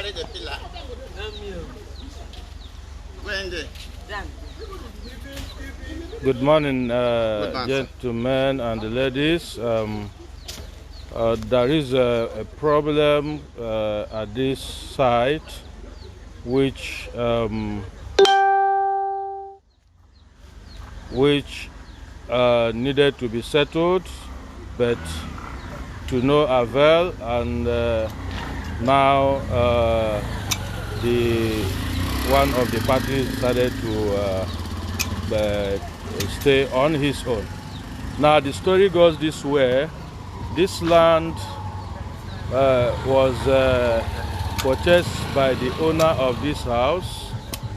carry the pillar? Good morning, gentlemen and ladies. There is a problem at this site which needed to be settled, but to no avail, and now one of the parties decided to stay on his own. Now the story goes this way. This land was purchased by the owner of this house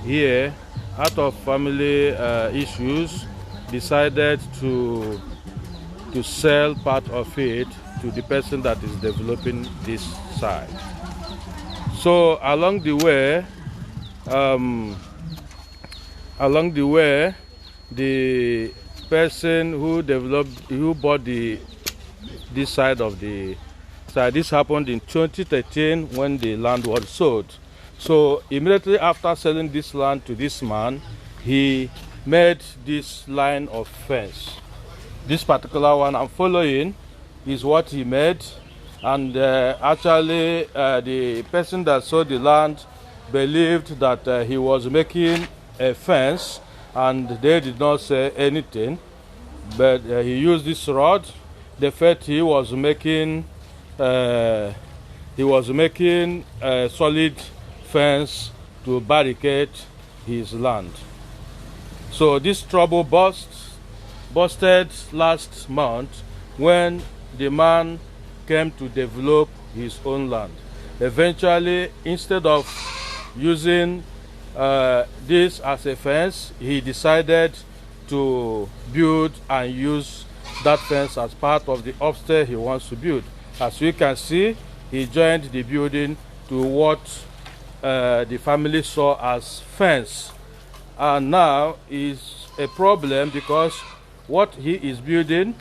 here, out of family issues, decided to sell part of it to the person that is developing this site. So along the way, the person who bought this side of the side, this happened in 2013 when the land was sold. So immediately after selling this land to this man, he made this line of fence. This particular one I'm following is what he made, and actually the person that sold the land believed that he was making a fence, and they did not say anything, but he used this rod. They felt he was making a solid fence to barricade his land. So this trouble busted last month when the man came to develop his own land. Eventually, instead of using this as a fence, he decided to build and use that fence as part of the upstairs he wants to build. As we can see, he joined the building to what the family saw as fence. And now is a problem because what he is building,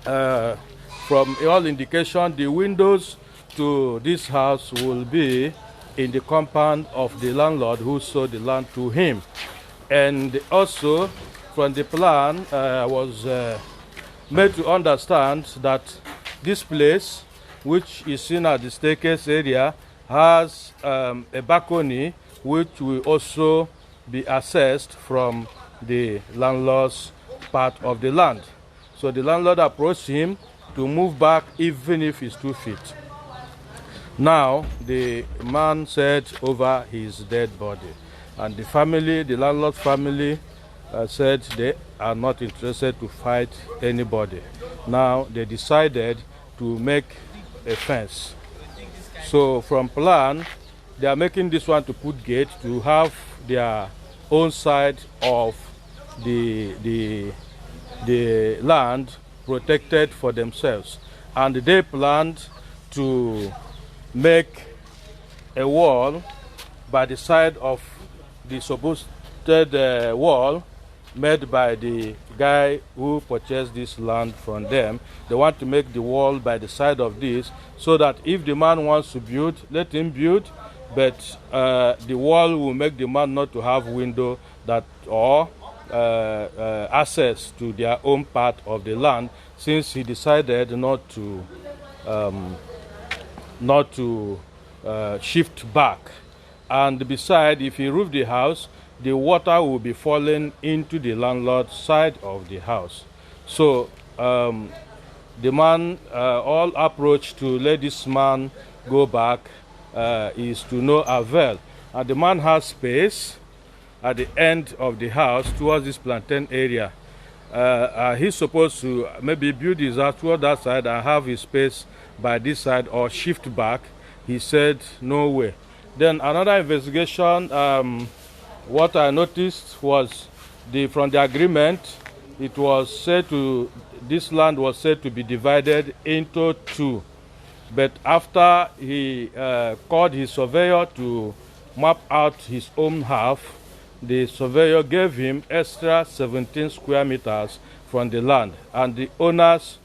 from all indication, the windows to this house will be in the compound of the landlord who sold the land to him. And also from the plan, I was made to understand that this place, which is seen at the staircase area, has a balcony which will also be accessed from the landlord's part of the land. So the landlord approached him to move back even if it's 2 feet. Now the man said over his dead body, and the landlord's family said they are not interested to fight anybody. Now they decided to make a fence. So from plan, they are making this one to put gate to have their own side of the land protected for themselves. And they planned to make a wall by the side of the supposed wall made by the guy who purchased this land from them. They want to make the wall by the side of this so that if the man wants to build, let him build, but the wall will make the man not to have window that or access to their own part of the land, since he decided not to shift back. And besides, if he roofed the house, the water will be falling into the landlord's side of the house. So the man, all approach to let this man go back is to no avail. And the man has space at the end of the house towards this plantain area. He's supposed to maybe build his house toward that side and have his space by this side or shift back. He said no way. Then another investigation, what I noticed was from the agreement, it was said this land was said to be divided into 2. But after he called his surveyor to map out his own half, the surveyor gave him extra 17 square meters from the land, and the owners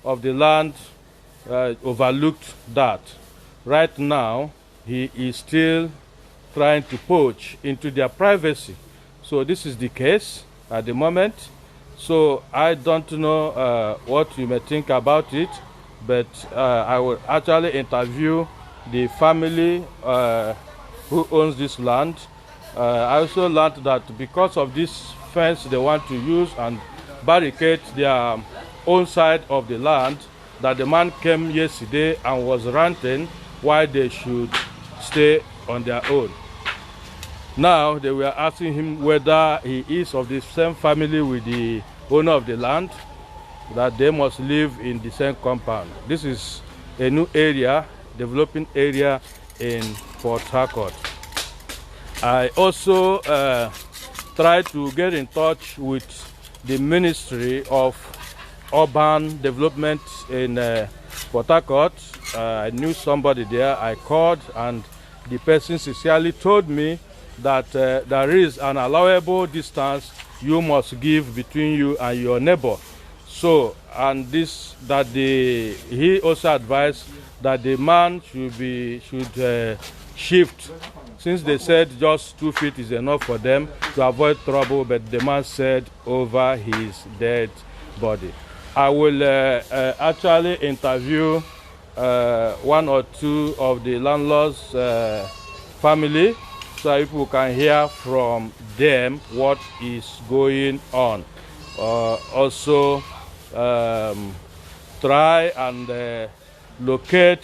of the land overlooked that. Right now, he is still trying to poach into their privacy. So this is the case at the moment. So I don't know what you may think about it, but I will actually interview the family who owns this land. I also learned that because of this fence they want to use and barricade their own side of the land, that the man came yesterday and was ranting why they should stay on their own. Now they were asking him whether he is of the same family with the owner of the land, that they must live in the same compound. This is a new area, developing area in Port Harcourt. I also tried to get in touch with the Ministry of Urban Development in Port Harcourt. I knew somebody there. I called and the person sincerely told me that there is an allowable distance you must give between you and your neighbor. So, and this, that he also advised that the man should shift, since they said just 2 feet is enough for them to avoid trouble, but the man said over his dead body. I will actually interview one or two of the landlord's family, so people can hear from them what is going on. Also try and locate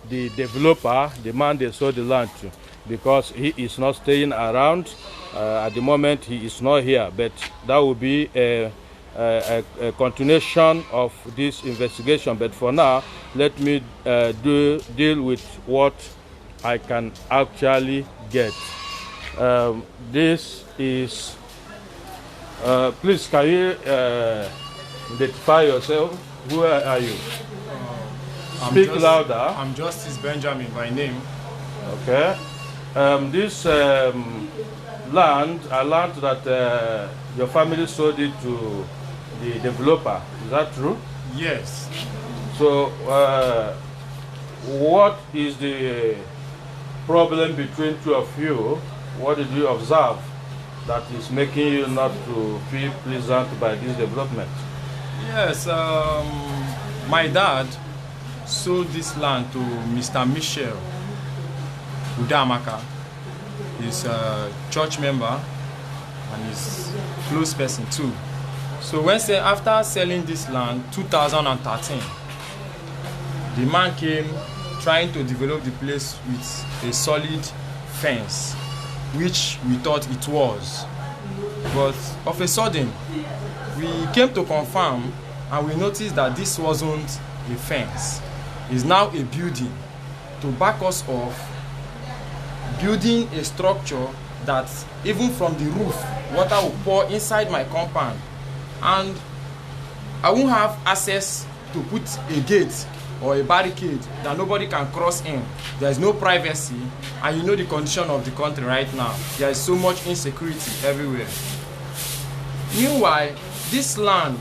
the developer, the man they sold the land to, because he is not staying around. At the moment he is not here, but that will be a continuation of this investigation. But for now, let me deal with what I can actually get. This is, please can you identify yourself? Who are you? Speak louder. I'm Justice Benjamin by name. Okay. This land, I learned that your family sold it to the developer. Is that true? Yes. So, what is the problem between two of you? What did you observe that is making you not to feel pleasant by this development? Yes, my dad sold this land to Mr. Michel Udamaka. He's a church member and he's a close person too. So after selling this land 2013, the man came trying to develop the place with a solid fence, which we thought it was. But of a sudden, we came to confirm and we noticed that this wasn't a fence. It's now a building. To back us off, building a structure that even from the roof, water will pour inside my compound, and I won't have access to put a gate or a barricade that nobody can cross in. There is no privacy, and you know the condition of the country right now. There is so much insecurity everywhere. Meanwhile, this land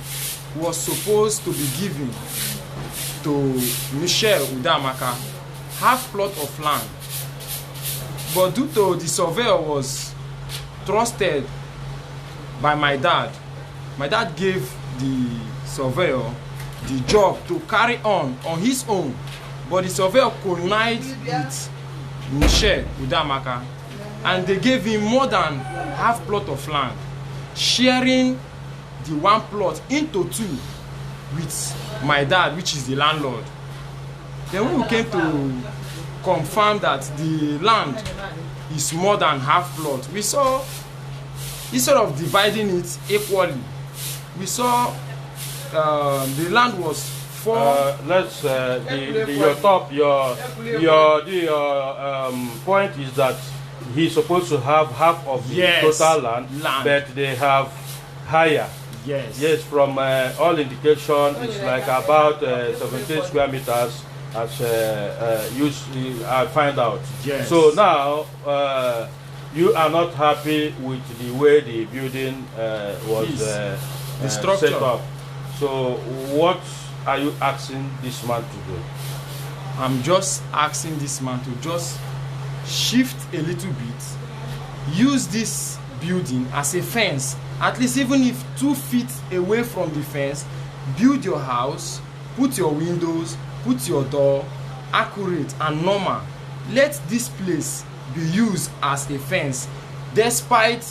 was supposed to be given to Michel Udamaka, half plot of land. But due to the surveyor was trusted by my dad gave the surveyor the job to carry on his own. But the surveyor connived with Michel Udamaka, and they gave him more than half plot of land, sharing the one plot into two with my dad, which is the landlord. Then when we came to confirm that the land is more than half plot, we saw, instead of dividing it equally, we saw the land was for your point is that he's supposed to have half of the total land, but they have higher. Yes, from all indication, it's like about 17 square meters, as I find out. Yes. So now you are not happy with the way the building was the structure set up. So what are you asking this man to do? I'm just asking this man to just shift a little bit, use this building as a fence. At least even if 2 feet away from the fence, build your house, put your windows, put your door accurate and normal. Let this place be used as a fence, despite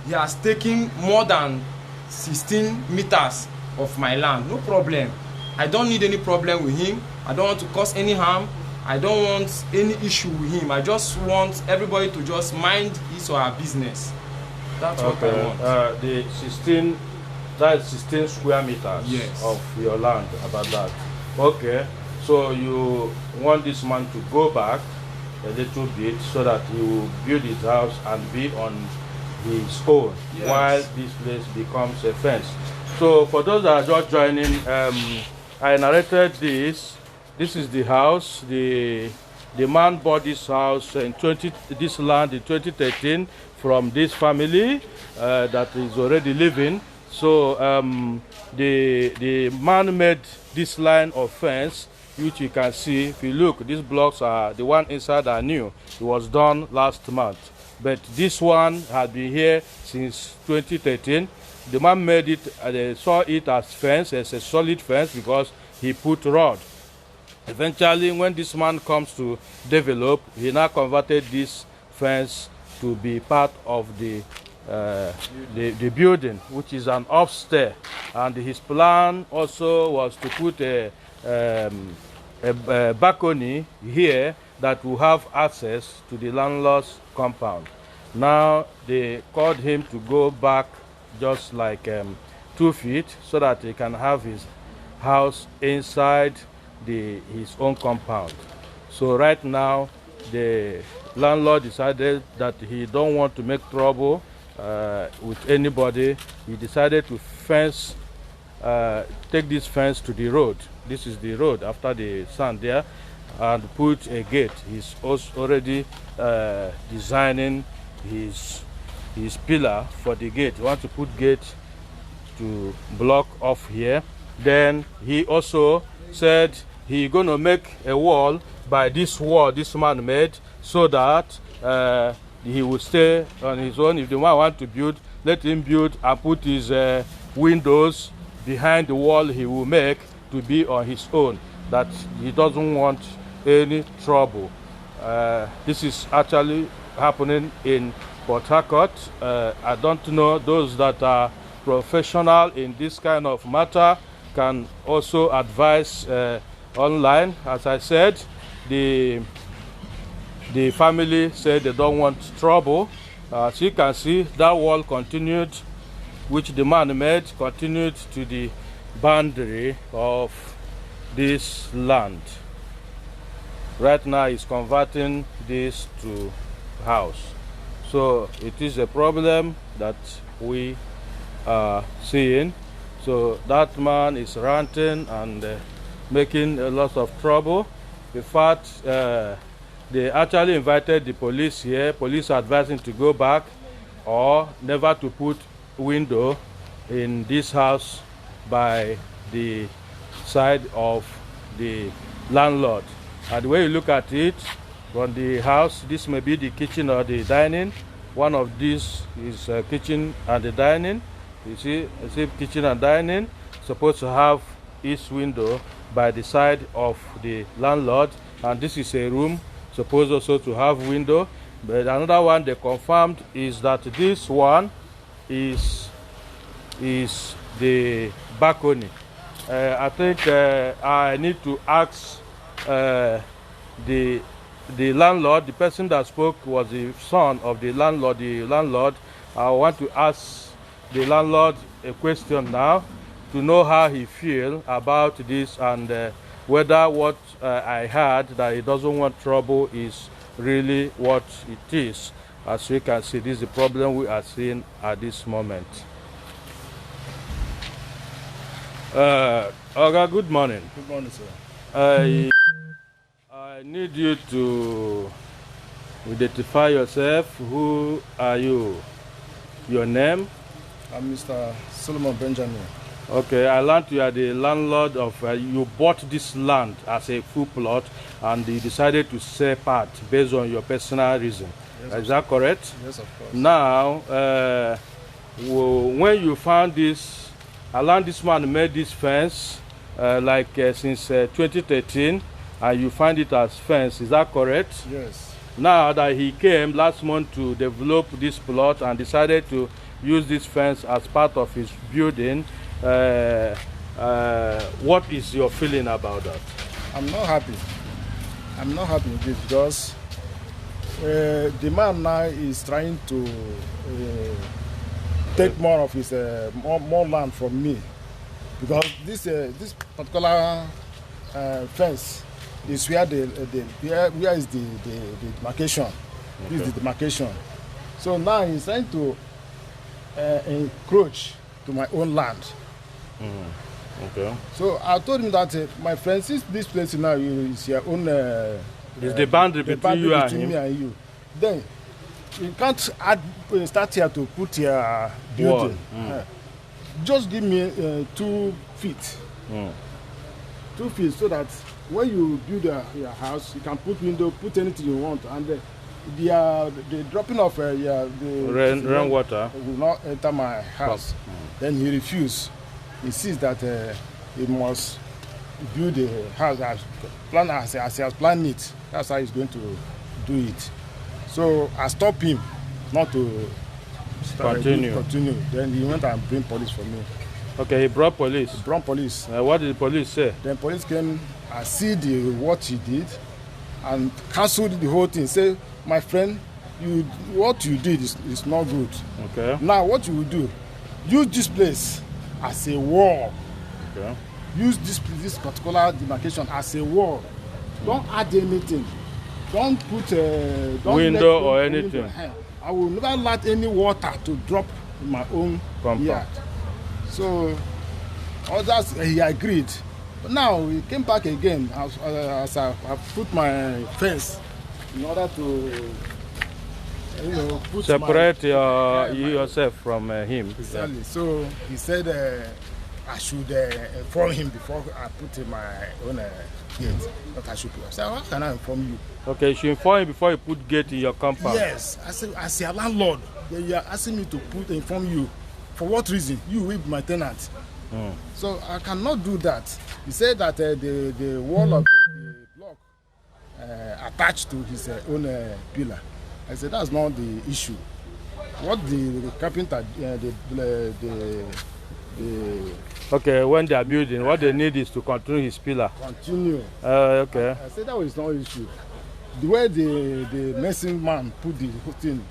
he has taken more than 16 meters of my land. No problem. I don't need any problem with him. I don't want to cause any harm. I don't want any issue with him. I just want everybody to just mind his or her business. That's what I want. The 16, that's 16 square meters, yes, of your land, about that. Okay, so you want this man to go back a little bit so that he will build his house and be on his own, yes, while this place becomes a fence. So for those that are just joining, I narrated this. This is the house. The man bought this house in this land in 2013 from this family that is already living. So the man made this line of fence, which you can see. If you look, these blocks are the one inside are new. It was done last month, but this one had been here since 2013. The man made it. They saw it as fence, as a solid fence, because he put rod. Eventually, when this man comes to develop, he now converted this fence to be part of the building, which is an upstairs. And his plan also was to put a balcony here that will have access to the landlord's compound. Now they called him to go back just like 2 feet so that he can have his house inside his own compound. So right now the landlord decided that he don't want to make trouble with anybody. He decided to fence, take this fence to the road. This is the road after the sand there, and put a gate. He's also already designing his pillar for the gate. He wants to put gate to block off here. Then he also said he's going to make a wall by this wall this man made, so that he will stay on his own. If the man wants to build, let him build and put his windows behind the wall he will make to be on his own, that he doesn't want any trouble. This is actually happening in Port Harcourt. I don't know, those that are professional in this kind of matter can also advise online. As I said, the family said they don't want trouble. As you can see, that wall continued, which the man made, continued to the boundary of this land. Right now he's converting this to house. So it is a problem that we are seeing. So that man is ranting and making a lot of trouble. In fact, they actually invited the police here. Police advised him to go back or never to put window in this house by the side of the landlord. And the way you look at it from the house, this may be the kitchen or the dining. One of these is kitchen and the dining. You see kitchen and dining supposed to have each window by the side of the landlord, and this is a room supposed also to have window. But another one they confirmed is that this one is the balcony. I think I need to ask the landlord. The person that spoke was the son of the landlord. I want to ask the landlord a question now to know how he feels about this, and whether what I heard that he doesn't want trouble is really what it is. As we can see, this is the problem we are seeing at this moment. Oga, good morning. Good morning, sir. I need you to identify yourself. Who are you? Your name? I'm Mr. Solomon Benjamin. Okay, I learned you are the landlord of, you bought this land as a full plot and you decided to sell part based on your personal reason. Yes, Is that correct? Yes, of course. Now, when you found this, I learned this man made this fence since 2013 and you find it as fence. Is that correct? Yes. Now that he came last month to develop this plot and decided to use this fence as part of his building, what is your feeling about that? I'm not happy. I'm not happy with it because the man now is trying to take more of his more land from me, because this particular fence is where where is the demarcation. Okay. This is the demarcation. So now he's trying to encroach to my own land. Okay. So I told him that my friend, since this place now is your own, it's the boundary between you and him. Me and you. Then you can't start here to put your building. Just give me 2 feet. 2 feet, so that when you build your house, you can put window, put anything you want, and the dropping of the rainwater will not enter my house. Then he refused. He sees that he must build a house as he has planned it. That's how he's going to do it. So I stopped him not to continue. Then he went and bring police for me. Okay, he brought police. He brought police. What did the police say? Then police came and see what he did and cancelled the whole thing. Say, my friend, what you did is not good. Okay. Now what you will do? Use this place as a wall. Okay. Use this particular demarcation as a wall. Don't add anything. Don't put window or anything. Window. I will never let any water to drop in my own yard. So others, he agreed. But now he came back again as I put my fence in order to put separate yourself from him. Exactly. Yeah. So he said I should inform him before I put in my own gate. But I should put. I said, how can I inform you? Okay, you should inform him before you put gate in your compound. Yes. I said, as a landlord, they are asking me to inform you. For what reason? You will be my tenant. So I cannot do that. He said that the wall of the block attached to his own pillar. I said, that's not the issue. What the carpenter, okay, when they are building, what they need is to continue his pillar. Continue. Okay. I said that was not an issue. The way the nursing man put the whole thing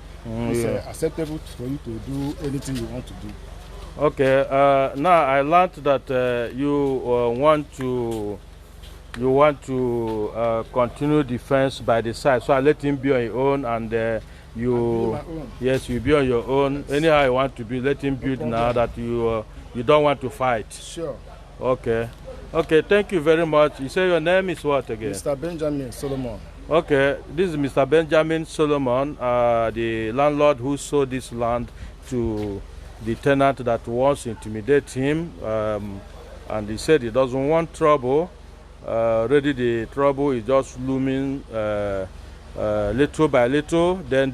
is acceptable for you to do anything you want to do. Okay. Now I learned that you want to continue the fence by the side, so I let him be on your own, and you be on your own. Yes. Anyhow you want to be, let him build now that you don't want to fight. Sure. Okay. Okay, thank you very much. You say your name is what again? Mr. Benjamin Solomon. Okay, this is Mr. Benjamin Solomon, the landlord who sold this land to the tenant that wants to intimidate him, and he said he doesn't want trouble. Already the trouble is just looming little by little. Then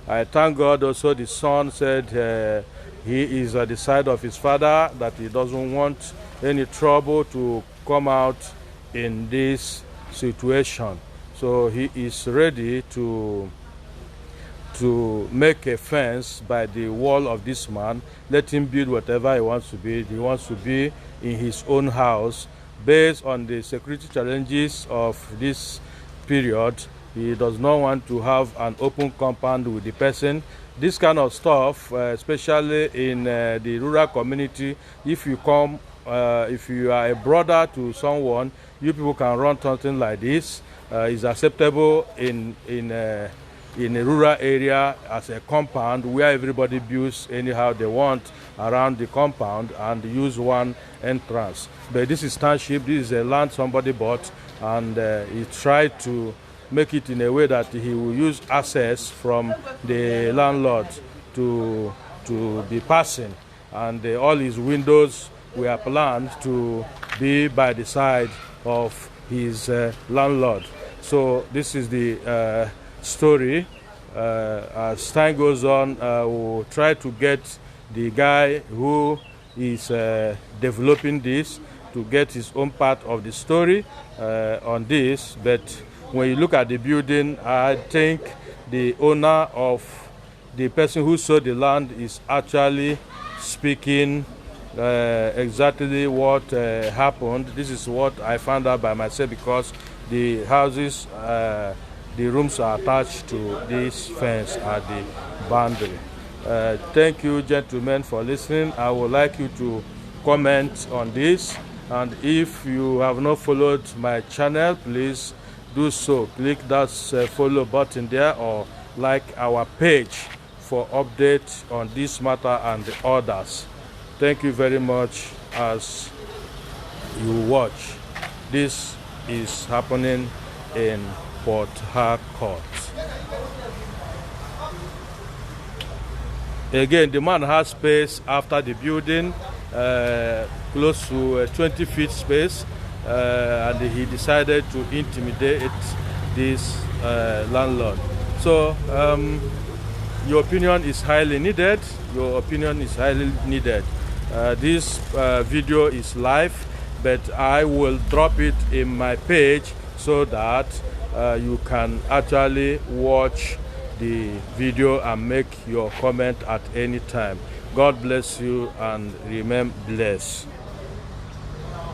I thank God also the son said he is at the side of his father, that he doesn't want any trouble to come out in this situation. So he is ready to make a fence by the wall of this man. Let him build whatever he wants to build. He wants to be in his own house. Based on the security challenges of this period, he does not want to have an open compound with the person. This kind of stuff, especially in the rural community, if you are a brother to someone, you people can run something like this. It's acceptable in a rural area as a compound where everybody builds anyhow they want around the compound and use one entrance. But this is township, this is a land somebody bought, and he tried to make it in a way that he will use access from the landlord to be passing, and all his windows were planned to be by the side of his landlord. So this is the story. As time goes on, we'll try to get the guy who is developing this to get his own part of the story on this. But when you look at the building, I think the owner of the person who sold the land is actually speaking exactly what happened. This is what I found out by myself, because the houses, the rooms are attached to this fence at the boundary. Thank you, gentlemen, for listening. I would like you to comment on this, and if you have not followed my channel, please do so. Click that follow button there, or like our page for updates on this matter and the others. Thank you very much as you watch. This is happening in Port Harcourt. Again, the man has space after the building, close to 20 feet space, and he decided to intimidate this landlord. So your opinion is highly needed. Your opinion is highly needed. This video is live, but I will drop it in my page so that you can actually watch the video and make your comment at any time. God bless you and remain blessed.